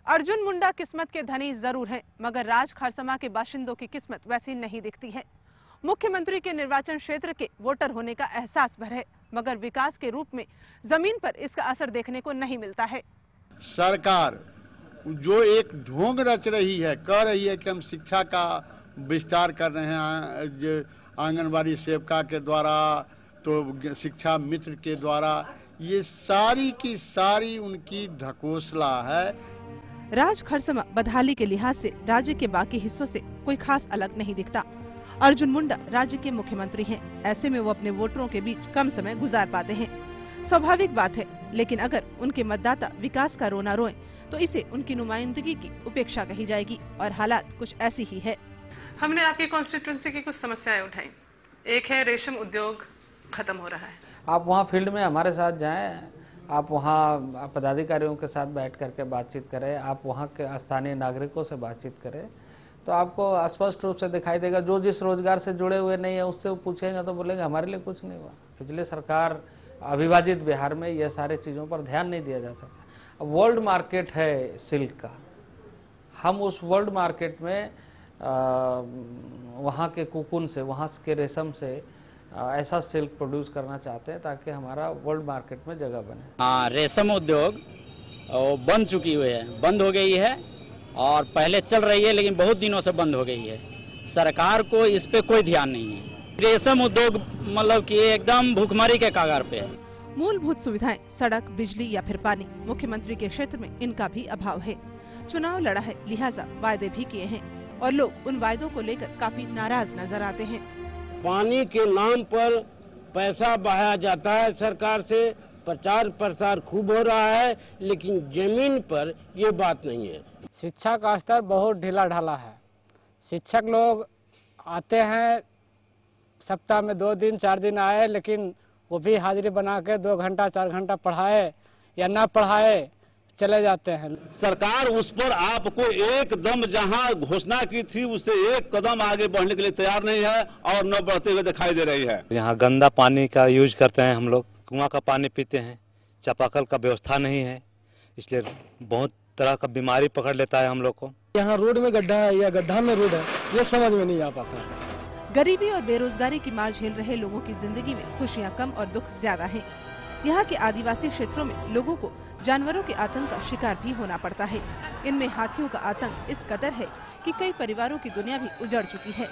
अर्जुन मुंडा किस्मत के धनी जरूर हैं, मगर राज खरसमा के बाशिंदों की किस्मत वैसी नहीं दिखती है। मुख्यमंत्री के निर्वाचन क्षेत्र के वोटर होने का एहसास भर है, मगर विकास के रूप में जमीन पर इसका असर देखने को नहीं मिलता है। सरकार जो एक ढोंग रच रही है, कह रही है कि हम शिक्षा का विस्तार कर रहे हैं, आंगनबाड़ी सेविका के द्वारा, तो शिक्षा मित्र के द्वारा, ये सारी की सारी उनकी ढकोसला है। राज खरसमा बदहाली के लिहाज से राज्य के बाकी हिस्सों से कोई खास अलग नहीं दिखता। अर्जुन मुंडा राज्य के मुख्यमंत्री हैं, ऐसे में वो अपने वोटरों के बीच कम समय गुजार पाते हैं। स्वाभाविक बात है, लेकिन अगर उनके मतदाता विकास का रोना रोएं, तो इसे उनकी नुमाइंदगी की उपेक्षा कही जाएगी और हालात कुछ ऐसी ही है। हमने आपकी कॉन्स्टिट्यूंसी की कुछ समस्याएं उठाई। एक है रेशम उद्योग खत्म हो रहा है। आप वहाँ फील्ड में हमारे साथ जाएं, आप वहाँ पदाधिकारियों के साथ बैठ करके बातचीत करें, आप वहाँ के स्थानीय नागरिकों से बातचीत करें, तो आपको स्पष्ट रूप से दिखाई देगा। जो जिस रोजगार से जुड़े हुए नहीं है उससे पूछेंगे तो बोलेंगे हमारे लिए कुछ नहीं हुआ। पिछले सरकार अविभाजित बिहार में ये सारे चीज़ों पर ध्यान नहीं दिया जाता था। वर्ल्ड मार्केट है सिल्क का, हम उस वर्ल्ड मार्केट में वहाँ के कुकुन से, वहाँ के रेशम से ऐसा सिल्क प्रोड्यूस करना चाहते हैं ताकि हमारा वर्ल्ड मार्केट में जगह बने। हाँ, रेशम उद्योग बन चुकी हुई है, बंद हो गई है और पहले चल रही है, लेकिन बहुत दिनों से बंद हो गई है। सरकार को इस पे कोई ध्यान नहीं है। रेशम उद्योग मतलब कि एकदम भूखमरी के कगार पे है। मूलभूत सुविधाएं, सड़क, बिजली या फिर पानी, मुख्यमंत्री के क्षेत्र में इनका भी अभाव है। चुनाव लड़ा है, लिहाजा वायदे भी किए हैं और लोग उन वायदों को लेकर काफी नाराज नजर आते हैं। पानी के नाम पर पैसा बहाया जाता है, सरकार से प्रचार प्रसार खूब हो रहा है, लेकिन जमीन पर ये बात नहीं है। शिक्षा का स्तर बहुत ढीला ढाला है। शिक्षक लोग आते हैं, सप्ताह में 2 दिन 4 दिन आए, लेकिन वो भी हाजिरी बना के 2 घंटा 4 घंटा पढ़ाए या ना पढ़ाए चले जाते हैं। सरकार उस पर आपको एकदम जहां घोषणा की थी उससे एक कदम आगे बढ़ने के लिए तैयार नहीं है और न बढ़ते हुए दिखाई दे रही है। यहाँ गंदा पानी का यूज करते हैं हम लोग, कुआं का पानी पीते हैं, चापाकल का व्यवस्था नहीं है, इसलिए बहुत तरह का बीमारी पकड़ लेता है हम लोग को। यहाँ रोड में गड्ढा है या गड्ढा में रोड है, ये समझ में नहीं आ पाता। गरीबी और बेरोजगारी की मार झेल रहे लोगों की जिंदगी में खुशियाँ कम और दुख ज्यादा है। यहाँ के आदिवासी क्षेत्रों में लोगों को जानवरों के आतंक का शिकार भी होना पड़ता है। इनमें हाथियों का आतंक इस कदर है कि कई परिवारों की दुनिया भी उजड़ चुकी है।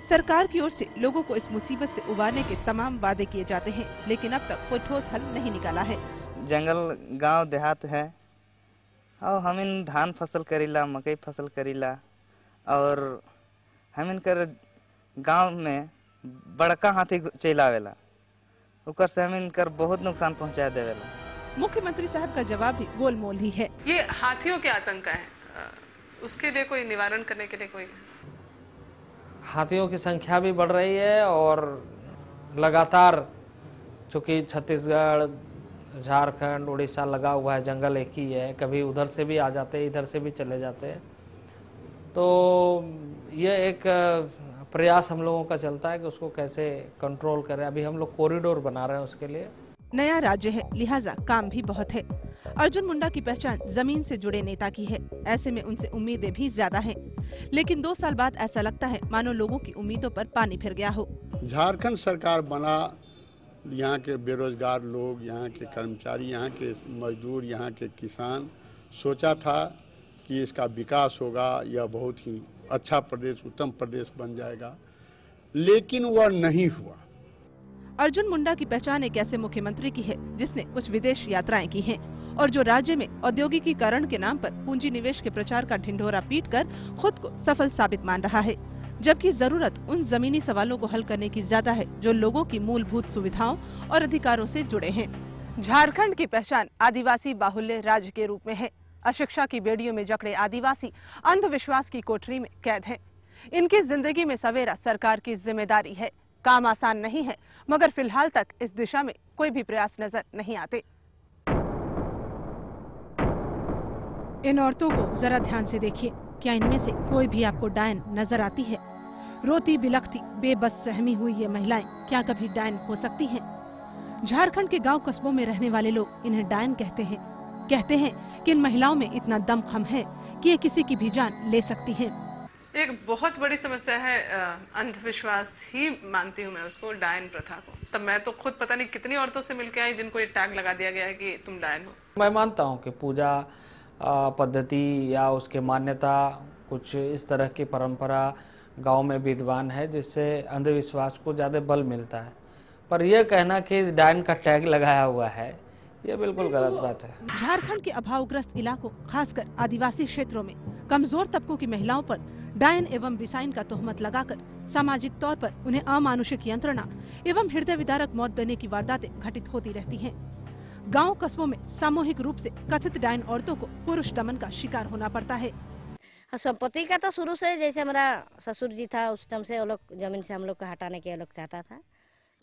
सरकार की ओर से लोगों को इस मुसीबत से उबारने के तमाम वादे किए जाते हैं, लेकिन अब तक कोई ठोस हल नहीं निकाला है। जंगल गांव देहात है और हम इन धान फसल करीला, मकई फसल करीला, और हम इनकर गांव में बड़का हाथी चलावेला, उकर से हम इनकर बहुत नुकसान पहुंचा देवेला। मुख्यमंत्री साहब का जवाब भी गोलमोल ही है। ये हाथियों के आतंक है, उसके लिए कोई निवारण करने के लिए कोई? हाथियों की संख्या भी बढ़ रही है और लगातार, चूँकि छत्तीसगढ़, झारखंड, उड़ीसा लगा हुआ है, जंगल एक ही है, कभी उधर से भी आ जाते हैं, इधर से भी चले जाते हैं। तो ये एक प्रयास हम लोगों का चलता है कि उसको कैसे कंट्रोल करें। अभी हम लोग कॉरिडोर बना रहे हैं उसके लिए। नया राज्य है, लिहाजा काम भी बहुत है। अर्जुन मुंडा की पहचान जमीन से जुड़े नेता की है, ऐसे में उनसे उम्मीदें भी ज्यादा हैं। लेकिन 2 साल बाद ऐसा लगता है मानो लोगों की उम्मीदों पर पानी फिर गया हो। झारखंड सरकार बना, यहाँ के बेरोजगार लोग, यहाँ के कर्मचारी, यहाँ के मजदूर, यहाँ के किसान सोचा था कि इसका विकास होगा, यह बहुत ही अच्छा प्रदेश, उत्तम प्रदेश बन जाएगा, लेकिन वह नहीं हुआ। अर्जुन मुंडा की पहचान एक ऐसे मुख्यमंत्री की है जिसने कुछ विदेश यात्राएं की हैं और जो राज्य में औद्योगिकीकरण के नाम पर पूंजी निवेश के प्रचार का ढिंढोरा पीटकर खुद को सफल साबित मान रहा है, जबकि जरूरत उन जमीनी सवालों को हल करने की ज्यादा है जो लोगों की मूलभूत सुविधाओं और अधिकारों से जुड़े हैं। झारखंड की पहचान आदिवासी बाहुल्य राज्य के रूप में है। अशिक्षा की बेड़ियों में जकड़े आदिवासी अंधविश्वास की कोठरी में कैद हैं। इनकी जिंदगी में सवेरा सरकार की जिम्मेदारी है। काम आसान नहीं है, मगर फिलहाल तक इस दिशा में कोई भी प्रयास नजर नहीं आते। इन औरतों को जरा ध्यान से देखिए, क्या इनमें से कोई भी आपको डायन नजर आती है? रोती बिलखती बेबस सहमी हुई ये महिलाएं क्या कभी डायन हो सकती हैं? झारखंड के गांव कस्बों में रहने वाले लोग इन्हें डायन कहते हैं कि इन महिलाओं में इतना दमखम है कि ये किसी की भी जान ले सकती हैं। एक बहुत बड़ी समस्या है, अंधविश्वास ही मानती हूँ मैं उसको, डायन प्रथा को। तब मैं तो खुद पता नहीं कितनी औरतों से मिलके आई जिनको ये टैग लगा दिया गया है कि तुम डायन हो। मैं मानता हूँ कि पूजा पद्धति या उसके मान्यता, कुछ इस तरह की परंपरा गांव में विद्वान है जिससे अंधविश्वास को ज़्यादा बल मिलता है। पर यह कहना कि डायन का टैग लगाया हुआ है, ये बिल्कुल गलत बात है। झारखंड के अभावग्रस्त इलाकों, खासकर आदिवासी क्षेत्रों में कमजोर तबकों की महिलाओं पर डायन एवं बिसाइन का तोहमत लगाकर सामाजिक तौर पर उन्हें अमानुषिक यंत्रणा एवं हृदय विदारक मौत देने की वारदातें घटित होती रहती हैं। गांव कस्बों में सामूहिक रूप से कथित डायन औरतों को पुरुष दमन का शिकार होना पड़ता है। संपत्ति का तो शुरू से, जैसे हमारा ससुर जी था उस टाइम से वो लोग जमीन से हम लोग को हटाने के लोग चाहता था,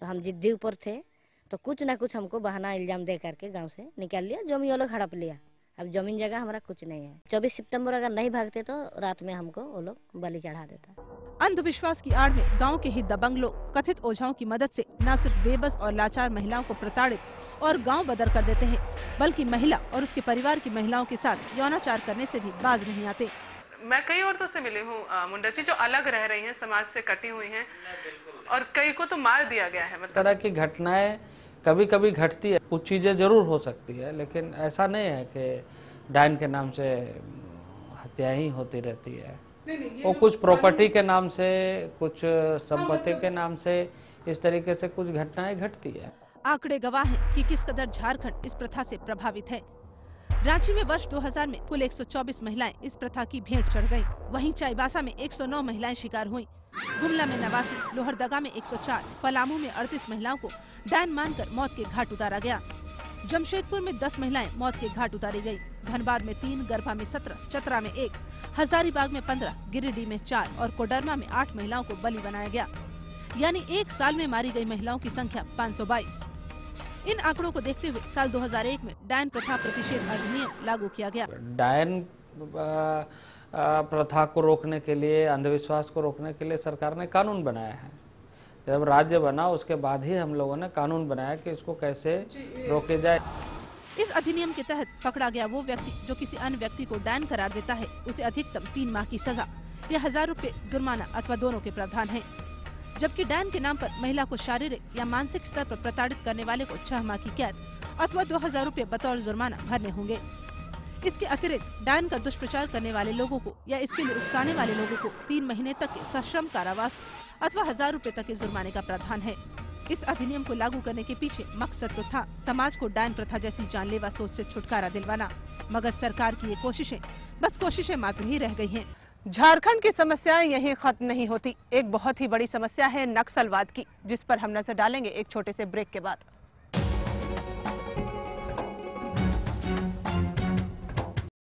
तो हम जिद्दी ऊपर थे, तो कुछ ना कुछ हमको बहाना इल्जाम दे करके गांव से निकाल लिया, जमीन वो लोग हड़प लिया। अब जमीन जगह हमारा कुछ नहीं है। 24 सितंबर अगर नहीं भागते तो रात में हमको वो लोग बलि चढ़ा देता। अंधविश्वास की आड़ में गांव के ही दबंग लोग कथित ओझाओं की मदद से न सिर्फ बेबस और लाचार महिलाओं को प्रताड़ित और गांव बदर कर देते हैं, बल्कि महिला और उसके परिवार की महिलाओं के साथ यौनाचार करने से भी बाज नहीं आते। मैं कई औरतों से मिली हूँ मुंडा जी, जो अलग रह रही हैं, समाज से कटी हुई हैं, और कई को तो मार दिया गया है। मतलब तरह की घटनाएं कभी कभी घटती है, कुछ चीजें जरूर हो सकती है, लेकिन ऐसा नहीं है कि डायन के नाम से हत्या ही होती रहती है। वो कुछ प्रॉपर्टी के नाम से, कुछ संपत्ति के नाम से, इस तरीके से कुछ घटनाएं घटती है। आंकड़े गवाह हैं कि किस कदर झारखंड इस प्रथा से प्रभावित है। रांची में वर्ष 2000 में कुल 124 महिलाएं इस प्रथा की भेंट चढ़ गईं। वहीं चाईबासा में 109 महिलाएं शिकार हुईं। गुमला में 89, लोहरदगा में 104, पलामू में 38 महिलाओं को डायन मानकर मौत के घाट उतारा गया। जमशेदपुर में 10 महिलाएं मौत के घाट उतारी गयी। धनबाद में 3, गरबा में 17, चतरा में 1, हजारीबाग में 15, गिरिडीह में 4 और कोडरमा में 8 महिलाओं को बलि बनाया गया। यानी एक साल में मारी गई महिलाओं की संख्या 522। इन आंकड़ों को देखते हुए साल 2001 में डायन प्रथा प्रतिषेध अधिनियम लागू किया गया। डायन प्रथा को रोकने के लिए, अंधविश्वास को रोकने के लिए सरकार ने कानून बनाया है। जब राज्य बना उसके बाद ही हम लोगों ने कानून बनाया कि इसको कैसे रोके जाए। इस अधिनियम के तहत पकड़ा गया वो व्यक्ति जो किसी अन्य व्यक्ति को डायन करार देता है, उसे अधिकतम 3 माह की सजा या 1000 रुपए जुर्माना अथवा दोनों के प्रावधान है। जबकि डायन के नाम पर महिला को शारीरिक या मानसिक स्तर पर प्रताड़ित करने वाले को 6 माह की कैद अथवा 2000 रुपए बतौर जुर्माना भरने होंगे। इसके अतिरिक्त डायन का दुष्प्रचार करने वाले लोगों को या इसके लिए उकसाने वाले लोगों को 3 महीने तक के सश्रम कारावास अथवा 1000 रुपए तक के जुर्माने का प्रावधान है। इस अधिनियम को लागू करने के पीछे मकसद तो था समाज को डायन प्रथा जैसी जानलेवा सोच से छुटकारा दिलवाना, मगर सरकार की ये कोशिशें बस कोशिशें मात्र ही रह गई हैं। झारखंड की समस्याएं यहीं खत्म नहीं होती। एक बहुत ही बड़ी समस्या है नक्सलवाद की, जिस पर हम नजर डालेंगे एक छोटे से ब्रेक के बाद।